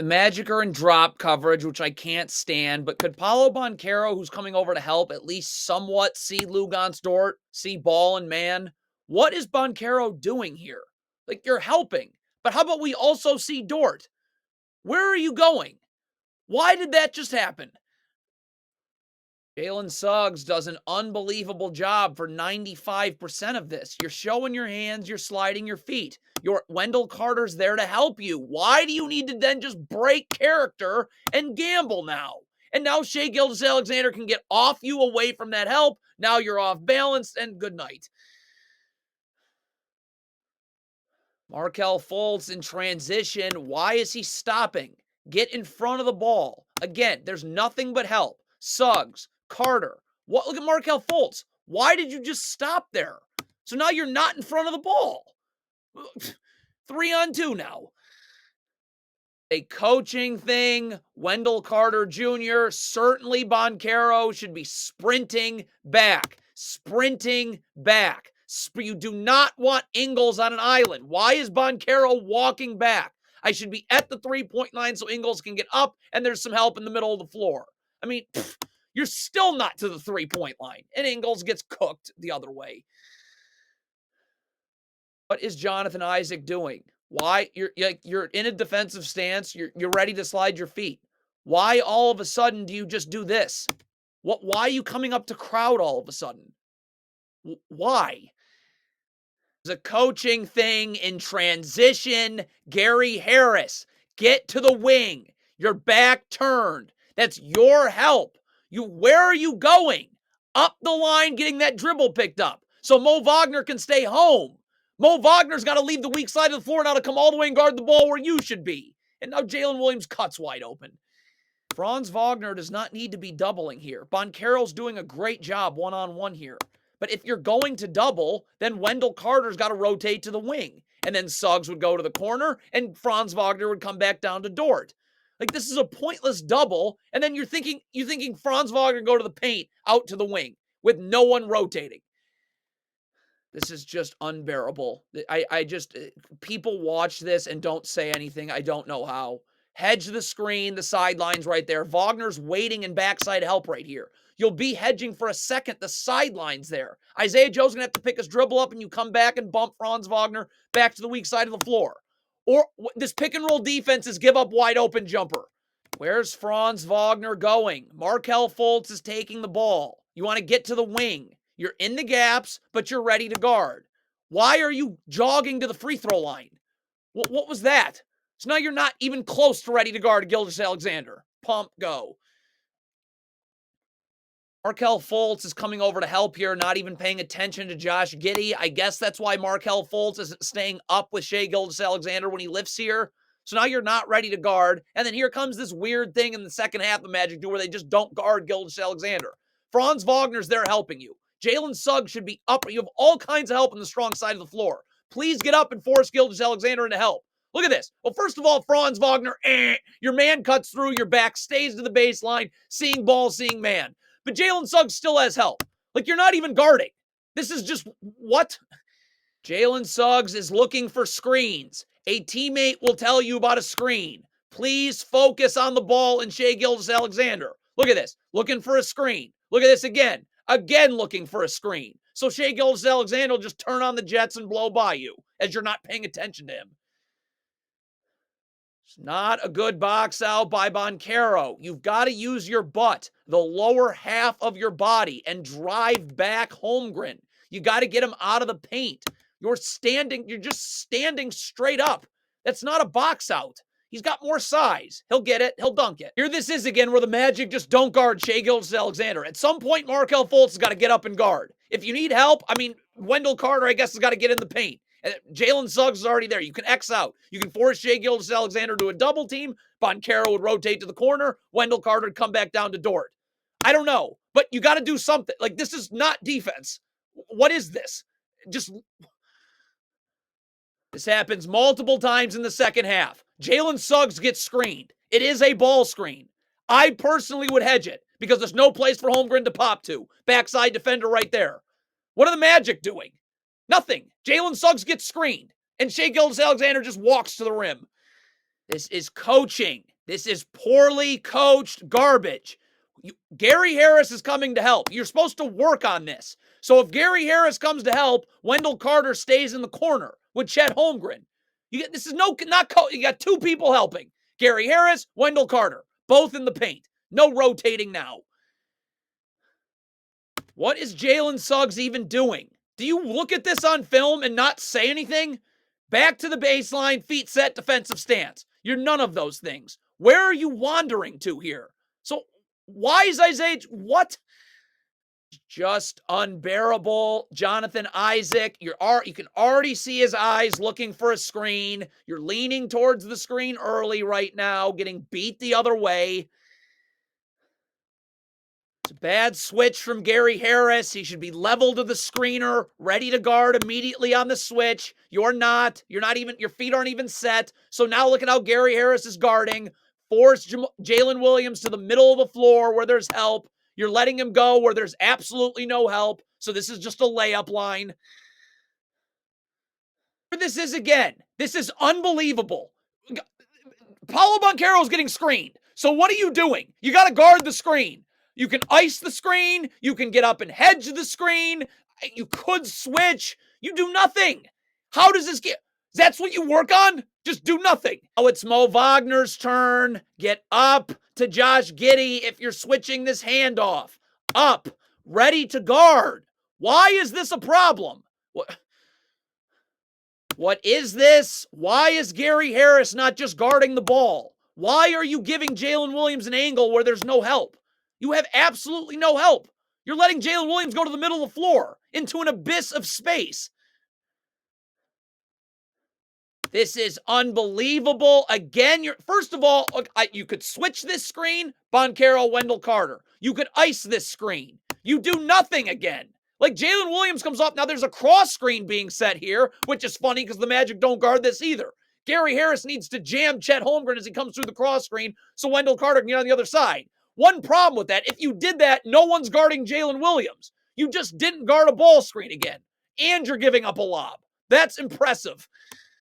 The Magic are in drop coverage, which I can't stand, but could Paolo Banchero, who's coming over to help, at least somewhat see Lugan's Dort, see ball and man? What is Banchero doing here? Like, you're helping, but how about we also see Dort? Where are you going? Why did that just happen? Jalen Suggs does an unbelievable job for 95% of this. You're showing your hands, you're sliding your feet. Your Wendell Carter's there to help you. Why do you need to then just break character and gamble now? And now Shai Gilgeous-Alexander can get off you away from that help. Now you're off balance, and good night. Markelle Fultz in transition. Why is he stopping? Get in front of the ball. Again, there's nothing but help. Suggs, Carter. What? Look at Markelle Fultz. Why did you just stop there? So now you're not in front of the ball. 3-on-2 now. A coaching thing. Wendell Carter Jr., certainly Banchero should be sprinting back. Sprinting back. You do not want Ingles on an island. Why is Banchero walking back? I should be at the 3-point line so Ingles can get up and there's some help in the middle of the floor. I mean, you're still not to the 3-point line, and Ingles gets cooked the other way. What is Jonathan Isaac doing? Why? You're in a defensive stance. You're ready to slide your feet. Why all of a sudden do you just do this? Why are you coming up to crowd all of a sudden? Why? It's a coaching thing in transition. Gary Harris, get to the wing. Your back turned. That's your help. Where are you going? Up the line, getting that dribble picked up so Mo Wagner can stay home. Mo Wagner's got to leave the weak side of the floor now to come all the way and guard the ball where you should be. And now Jalen Williams cuts wide open. Franz Wagner does not need to be doubling here. Banchero's doing a great job one-on-one here. But if you're going to double, then Wendell Carter's got to rotate to the wing. And then Suggs would go to the corner, and Franz Wagner would come back down to Dort. Like, this is a pointless double, and then you're thinking Franz Wagner go to the paint, out to the wing, with no one rotating. This is just unbearable. People watch this and don't say anything. I don't know how. Hedge the screen, the sidelines right there. Wagner's waiting and backside help right here. You'll be hedging for a second, the sidelines there. Isaiah Joe's going to have to pick his dribble up, and you come back and bump Franz Wagner back to the weak side of the floor. Or this pick and roll defense is give up wide open jumper. Where's Franz Wagner going? Markelle Fultz is taking the ball. You want to get to the wing. You're in the gaps, but you're ready to guard. Why are you jogging to the free throw line? What was that? So now you're not even close to ready to guard Gilgeous-Alexander. Pump, go. Markelle Fultz is coming over to help here, not even paying attention to Josh Giddey. I guess that's why Markelle Fultz isn't staying up with Shai Gilgeous-Alexander when he lifts here. So now you're not ready to guard. And then here comes this weird thing in the second half of Magic do where they just don't guard Gilgeous-Alexander. Franz Wagner's there helping you. Jalen Suggs should be up. You have all kinds of help on the strong side of the floor. Please get up and force Gilgeous-Alexander into help. Look at this. Well, first of all, Franz Wagner, your man cuts through, your back stays to the baseline, seeing ball, seeing man. But Jalen Suggs still has help. Like, you're not even guarding. This is just, what? Jalen Suggs is looking for screens. A teammate will tell you about a screen. Please focus on the ball and Shai Gilgeous-Alexander. Look at this. Looking for a screen. Look at this again. Again looking for a screen. So Shai Gilgeous-Alexander will just turn on the jets and blow by you as you're not paying attention to him. It's not a good box out by Banchero. You've got to use your butt, the lower half of your body, and drive back Holmgren. You got to get him out of the paint. You're just standing straight up. That's not a box out. He's got more size. He'll get it. He'll dunk it. Here this is again where the Magic just don't guard Shai Gilgeous-Alexander. At some point, Markelle Fultz has got to get up and guard. If you need help, Wendell Carter, I guess, has got to get in the paint. Jalen Suggs is already there. You can X out. You can force Shai Gilgeous-Alexander to a double team. Banchero would rotate to the corner. Wendell Carter would come back down to Dort. I don't know, but you got to do something. Like, this is not defense. What is this? This happens multiple times in the second half. Jalen Suggs gets screened. It is a ball screen. I personally would hedge it because there's no place for Holmgren to pop to. Backside defender right there. What are the Magic doing? Nothing. Jalen Suggs gets screened, and Shai Gilgeous-Alexander just walks to the rim. This is coaching. This is poorly coached garbage. Gary Harris is coming to help. You're supposed to work on this. So if Gary Harris comes to help, Wendell Carter stays in the corner with Chet Holmgren. This is not you got two people helping. Gary Harris, Wendell Carter, both in the paint. No rotating now. What is Jalen Suggs even doing? Do you look at this on film and not say anything? Back to the baseline, feet set, defensive stance. You're none of those things. Where are you wandering to here? So why is Isaiah, what? Just unbearable. Jonathan Isaac, you can already see his eyes looking for a screen. You're leaning towards the screen early right now, getting beat the other way. It's a bad switch from Gary Harris. He should be level to the screener, ready to guard immediately on the switch. You're not. Your feet aren't even set. So now look at how Gary Harris is guarding. Force Jalen Williams to the middle of the floor where there's help. You're letting him go where there's absolutely no help. So this is just a layup line. This is again. This is unbelievable. Paolo Banchero is getting screened. So what are you doing? You got to guard the screen. You can ice the screen. You can get up and hedge the screen. You could switch. You do nothing. How does this get? That's what you work on? Just do nothing. Oh, it's Mo Wagner's turn. Get up to Josh Giddey if you're switching this handoff. Up. Ready to guard. Why is this a problem? What is this? Why is Gary Harris not just guarding the ball? Why are you giving Jalen Williams an angle where there's no help? You have absolutely no help. You're letting Jalen Williams go to the middle of the floor into an abyss of space. This is unbelievable. Again, first of all, you could switch this screen, Banchero, Wendell Carter. You could ice this screen. You do nothing again. Like Jalen Williams comes off. Now there's a cross screen being set here, which is funny because the Magic don't guard this either. Gary Harris needs to jam Chet Holmgren as he comes through the cross screen so Wendell Carter can get on the other side. One problem with that, if you did that, no one's guarding Jalen Williams. You just didn't guard a ball screen again. And you're giving up a lob. That's impressive.